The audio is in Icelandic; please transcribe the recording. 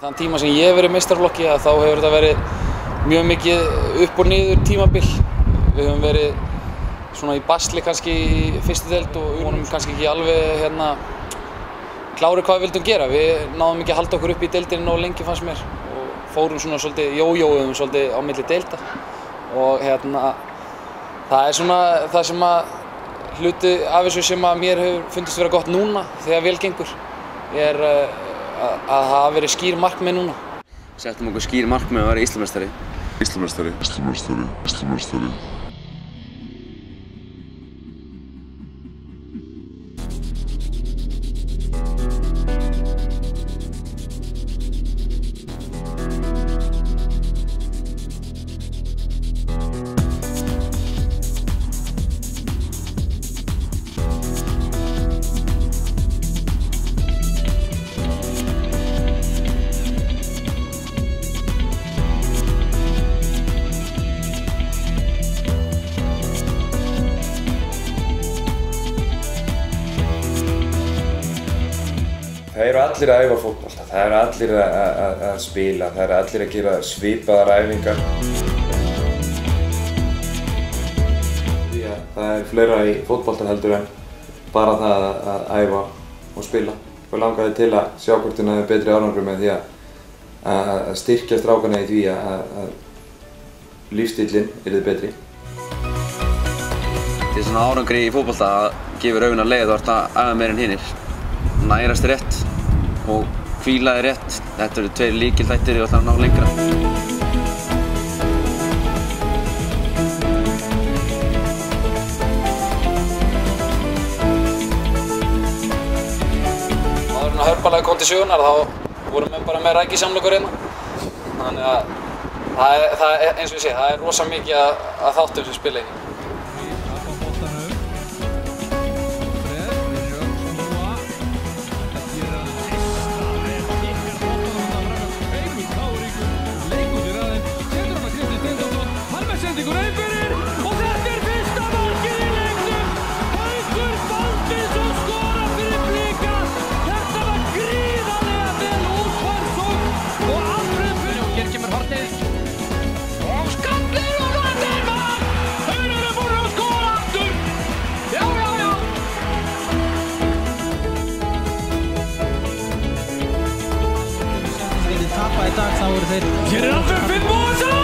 Þann tíma sem ég hef verið í meistaraflokki þá hefur þetta verið mjög mikið upp og niður tímabil. Við höfum verið svona í basli kannski í fyrstu deild og við vonum kannski ekki alveg klárir hvað við vildum gera. Við náðum ekki að halda okkur upp í deildinni nógu lengi fannst mér og fórum svona svolítið jójóum svolítið á milli deilda og það er svona það sem hluti af þessu sem mér hefur fundist vera gott núna þegar vel gengur er að það hafa verið skýr markmið núna. Settum okkur skýr markmið að vera Íslandsmeistari. Það eru allir að æfa fótbolta, það eru allir að spila, það eru allir að gera svipaðar æfingar. Það er fleira í fótbolta heldur en bara það að æfa og spila. Við langaði til að sjá hvort við náðum betri árangri með því að styrkja strákana í því að lífstíllinn yrði betri. Til svona árangri í fótbolta gefur augun að leiða þú ert að æfa meira en hinir. Nærast rétt og hvíla rétt. Þetta eru tveir lykilþættir ef þú ætlar að ná lengra. Áður en Hörpalagi kom til sögunnar þá vorum við bara með rækisamlokur hérna. Þannig að það er eins og ég segi, það er rosa mikið að þáttum sem spila í. Í dag þá eru þeir. Hér er Alfred Finnbogason!